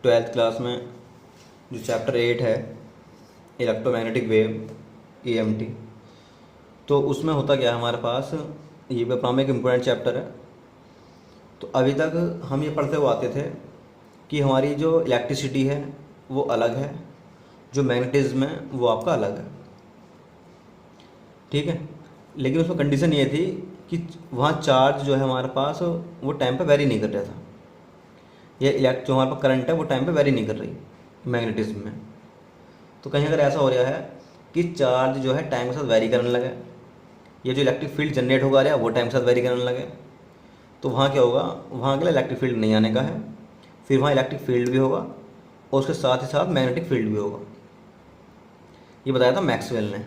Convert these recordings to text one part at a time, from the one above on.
Twelfth class में जो chapter 8 है इलेक्ट्रोमैग्नेटिक वेव EMT, तो उसमें होता क्या है हमारे पास, ये पेपर में एक इम्पोर्टेंट चैप्टर है। तो अभी तक हम ये पढ़ते हुए आते थे कि हमारी जो इलेक्ट्रिसिटी है वो अलग है, जो मैग्नेटिज्म है वो आपका अलग है, ठीक है। लेकिन उसमें कंडीशन ये थी कि वहाँ चार्ज जो है हमारे पास वो टाइम पे वेरी नहीं कर रहा था, ये इलेक्ट जो हमारे पास करंट है वो टाइम पे वेरी नहीं कर रही मैग्नेटिज्म में। तो कहीं अगर ऐसा हो रहा है कि चार्ज जो है टाइम के साथ वेरी करने लगे, ये जो इलेक्ट्रिक फील्ड जनरेट होगा रहा है वो टाइम के साथ वेरी करने लगे, तो वहाँ क्या होगा, वहाँ के लिए इलेक्ट्रिक फील्ड नहीं आने का है, फिर वहाँ इलेक्ट्रिक फील्ड भी होगा और उसके साथ ही साथ मैग्नेटिक फील्ड भी होगा। ये बताया था मैक्सवेल ने।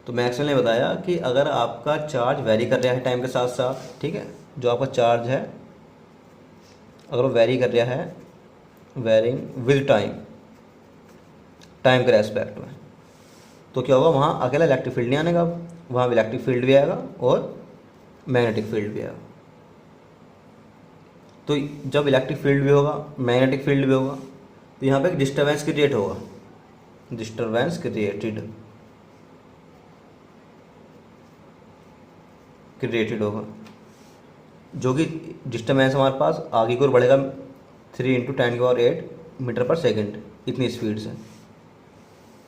तो मैक्सवेल ने बताया कि अगर आपका चार्ज वेरी कर रहा है टाइम के साथ साथ, ठीक है, जो आपका चार्ज है अगर वो वेरी कर रहा है, वेरिंग विद टाइम, टाइम के रेस्पेक्ट में, तो क्या होगा, वहाँ अकेला इलेक्ट्रिक फील्ड नहीं आने का, वहाँ इलेक्ट्रिक फील्ड भी आएगा और मैग्नेटिक फील्ड भी आएगा। तो जब इलेक्ट्रिक फील्ड भी होगा मैग्नेटिक फील्ड भी होगा तो यहाँ पे एक डिस्टर्बेंस क्रिएट होगा, डिस्टर्बेंस क्रिएटेड होगा, जो कि डिस्टर्बेंस हमारे पास आगे की ओर बढ़ेगा 3 × 10⁸ मीटर पर सेकंड, इतनी स्पीड से।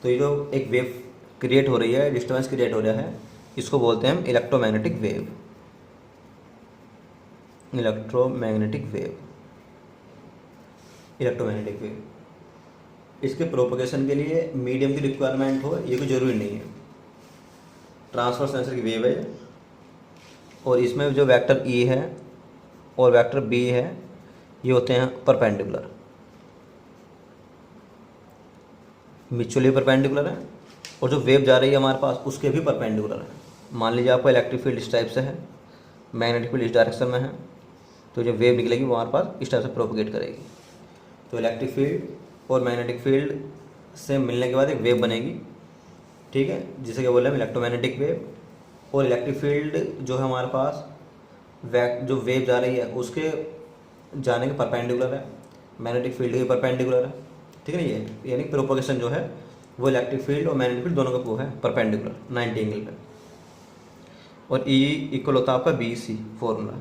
तो ये जो एक वेव क्रिएट हो रही है, डिस्टर्बेंस क्रिएट हो रहा है, इसको बोलते हैं हम इलेक्ट्रोमैग्नेटिक वेव। इलेक्ट्रोमैग्नेटिक वेव इसके प्रोपगेशन के लिए मीडियम की रिक्वायरमेंट हो, ये कोई ज़रूरी नहीं है। ट्रांसवर्स नेचर की वेव है और इसमें जो वेक्टर E है और वेक्टर B है ये होते हैं परपेंडिकुलर, म्यूचुअली परपेंडिकुलर है, और जो वेव जा रही है हमारे पास उसके भी परपेंडिकुलर है। मान लीजिए आपका इलेक्ट्रिक फील्ड इस टाइप से है, मैग्नेटिक फील्ड इस डायरेक्शन में है, तो जो वेव निकलेगी वो हमारे पास इस टाइप से प्रोपगेट करेगी। तो इलेक्ट्रिक फील्ड और मैग्नेटिक फील्ड से मिलने के बाद एक वेव बनेगी, ठीक है, जिसे क्या बोले हम इलेक्ट्रोमैग्नेटिक वेव। और इलेक्ट्रिक फील्ड जो है हमारे पास जो वेव जा रही है उसके जाने के परपेंडिकुलर है, मैग्नेटिक फील्ड के परपेंडिकुलर है, ठीक है ना। ये यानी प्रोपगेशन जो है वो इलेक्ट्रिक फील्ड और मैग्नेटिक फील्ड दोनों का वो है परपेंडिकुलर 90 एंगल पे। और E इक्वल होता है आपका BC फॉर्मूला,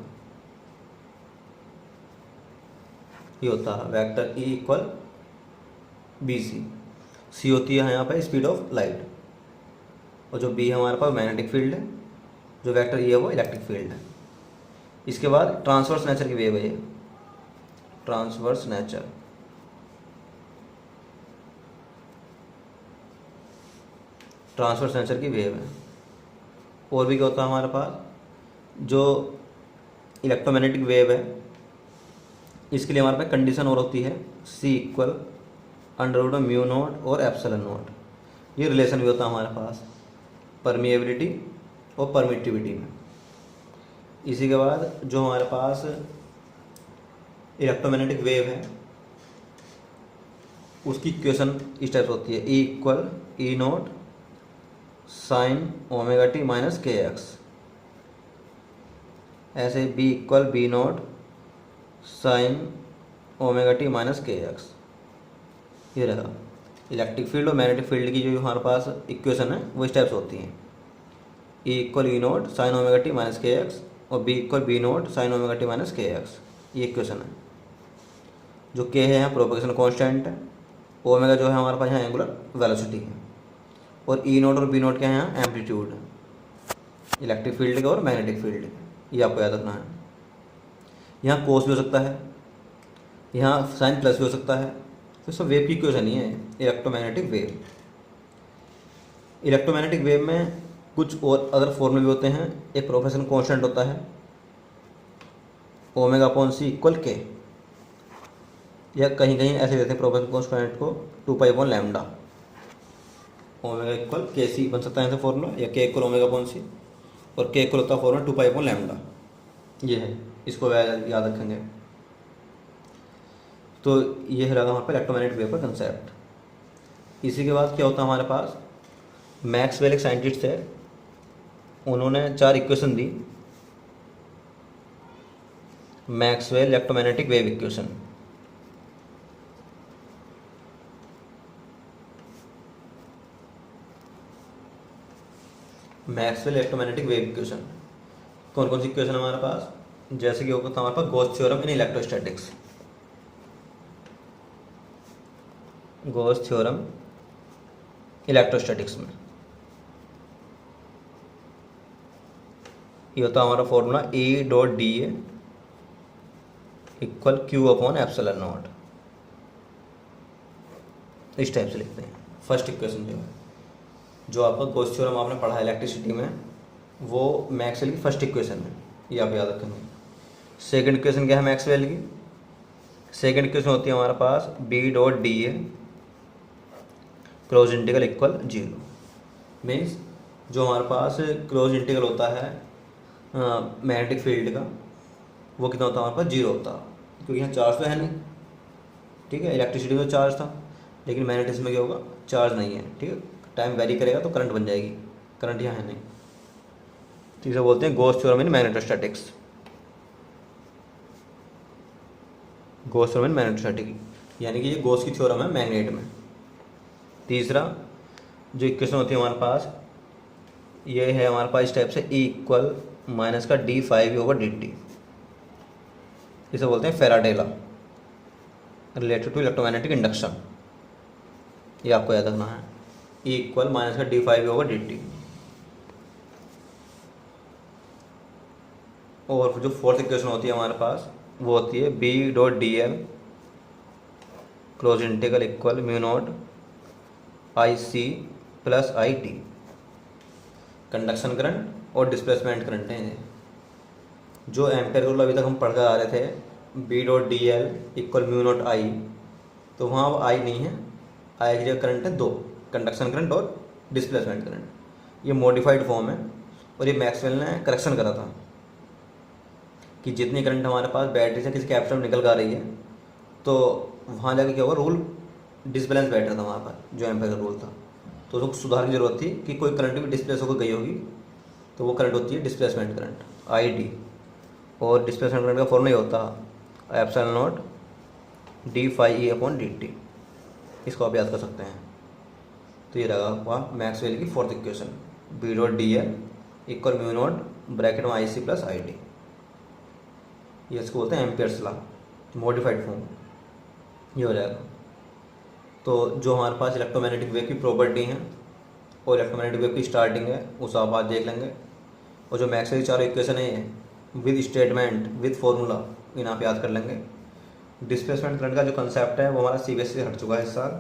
ये होता है vector E equal BC। C होती है यहाँ पे स्पीड ऑफ लाइट, और जो B है हमारे पास मैग्नेटिक फील्ड है, जो वेक्टर E है वो इलेक्ट्रिक फील्ड है। इसके बाद ट्रांसवर्स नेचर की वेव है, ये ट्रांसवर्स नेचर की वेव है। और भी क्या होता है हमारे पास, जो इलेक्ट्रोमैग्नेटिक वेव है इसके लिए हमारे पास कंडीशन और होती है C इक्वल √μ0 और ε0। ये रिलेशन भी होता है हमारे पास परमिएबिलिटी और परमिटिविटी में। इसी के बाद जो हमारे पास इलेक्ट्रोमैग्नेटिक वेव है उसकी इक्वेशन इस टाइप से होती है, E equal E0 sin ω-t - kx, ऐसे B equal B0 sin ω-t - kx। ये रहा इलेक्ट्रिक फील्ड और मैग्नेटिक फील्ड की जो हमारे पास इक्वेशन है वो इस टाइप से होती है, E equal E0 sin ω-t - kx और B equal B0 sin ω-t - kx। ये इक्वेशन है। जो k है यहाँ प्रोपगेशन कांस्टेंट है, ओमेगा जो है हमारे पास यहाँ एंगुलर वेलोसिटी है, और E0 और B0 क्या है यहाँ एम्पलीट्यूड है इलेक्ट्रिक फील्ड का और मैग्नेटिक फील्ड का, ये आपको याद रखना है। यहाँ कोस भी हो सकता है, यहाँ साइन प्लस भी हो सकता है, तो सब वेव की इक्वेशन ही है इलेक्ट्रोमैग्नेटिक वेव। इलेक्ट्रोमैग्नेटिक वेव में कुछ और अदर फॉर्मूले भी होते हैं। एक प्रोपगेशन कांस्टेंट होता है ω/c इक्वल k, या कहीं कहीं ऐसे देते हैं प्रोपगेशन कांस्टेंट को 2π/λ, ओमेगा इक्वल kc बन सकता है ऐसा फॉर्मूला, या k इक्वल ω/c और k इक्वल होता है फॉर्मूला 2π/λ। ये है, इसको याद रखेंगे। तो ये है लगा हमारे पास इलेक्ट्रोमैग्नेटिक वेव का कंसेप्ट। इसी के बाद क्या होता है हमारे पास, मैक्सवेल एक साइंटिस्ट है, उन्होंने 4 इक्वेशन दी, Maxwell electromagnetic wave equation. Maxwell electromagnetic wave equation. कौन कौन सी इक्वेशन है हमारे पास? जैसे कि होगा हमारे पास Gauss theorem in electrostatics, Gauss theorem electrostatics में ये होता है हमारा फॉर्मूला E.dA इक्वल Q/ε0। इस टाइप से लिखते हैं। फर्स्ट इक्वेशन जो आपका गॉस थ्योरम आपने पढ़ा है इलेक्ट्रिसिटी में, वो मैक्सवेल की फर्स्ट इक्वेशन है, ये आप याद रखेंगे। सेकंड इक्वेशन क्या है मैक्सवेल की? सेकंड इक्वेशन होती है हमारे पास B.dA close integral equal 0। Means जो हमारे पास क्लोज इंटीग्रल होता है मैग्नेटिक फील्ड का, वो कितना होता है हमारे पास? 0 होता है, क्योंकि यहाँ चार्ज तो है नहीं। ठीक है, इलेक्ट्रिसिटी में तो चार्ज था, लेकिन मैग्नेटिज्म में क्या होगा? चार्ज नहीं है। ठीक है, टाइम वेरी करेगा तो करंट बन जाएगी, करंट यहाँ है नहीं। तो इसे बोलते हैं गॉस थ्योरम इन मैग्नेटोस्टैटिक्स, गॉस थ्योरम इन मैग्नेटोस्टैटिक, यानी कि ये गॉस की थ्योरम है मैग्नेट में। तीसरा जो इक्वेशन होती है हमारे पास, ये है हमारे पास इस टाइप से E इक्वल माइनस का d∅v/dt, इसे बोलते हैं Faraday law related to electromagnetic induction. ये आपको याद रखना है, E इक्वल माइनस का d∅v/dt। और जो फोर्थ इक्वेशन होती है हमारे पास, वो होती है B.dl close integral equal μ0 IC plus IT। Conduction current और डिस्प्लेसमेंट करंट है। जो एम्पेयर रूल अभी तक हम पढ़ कर आ रहे थे, B.dl इक्वल μ0 I, तो वहाँ अब I नहीं है, I की जगह करंट है 2, कंडक्शन करंट और डिस्प्लेसमेंट करंट। ये मॉडिफाइड फॉर्म है, और ये मैक्सवेल ने करेक्शन करा था कि जितनी करंट हमारे पास बैटरी से किसी कैपेसिटर में निकल कर आ रही है, तो वहाँ जाके क्या होगा? रूल डिसबैलेंस बैठ रहा था वहाँ पर, जो एम्पेयर का रूल था। तो उसको सुधार की जरूरत थी कि कोई करंट भी डिस्प्लेस होकर गई होगी, तो वो करंट होती है डिस्प्लेसमेंट करंट ID। और डिस्प्लेसमेंट करंट का फॉर्मूला ये होता है ε0 d∅e/dt। इसको आप याद कर सकते हैं। तो ये रहा आपका मैक्सवेल की fourth equation, B.dl equal μ0 bracket में IC प्लस ID। ये इसको बोलते हैं एम्पेयर्स लॉ, मॉडिफाइड फॉर्म, ये हो जाएगा। तो जो हमारे पास इलेक्ट्रोमैग्नेटिक वेव की प्रॉपर्टी हैं और इलेक्ट्रोमैग्नेटिक वेव की स्टार्टिंग है, उस आप आज देख लेंगे। और जो मैक्सवेल की चारों इक्वेशन है विद स्टेटमेंट विद फॉर्मूला, इन्हें आप याद कर लेंगे। डिस्प्लेसमेंट करंट का जो कंसेप्ट है वो हमारा CBSE से हट चुका है इस साल,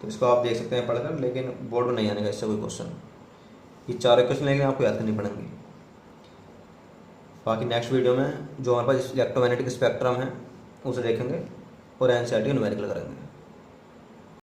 तो इसको आप देख सकते हैं पढ़कर, लेकिन बोर्ड में नहीं आने का इससे कोई क्वेश्चन। ये चारों इक्वेशन लेकिन आपको याद करनी पड़ेंगी। बाकी नेक्स्ट वीडियो में जो हमारे पास इलेक्ट्रोमैग्नेटिक स्पेक्ट्रम है उसे देखेंगे और NCERT न्यूमेरिकल करेंगे।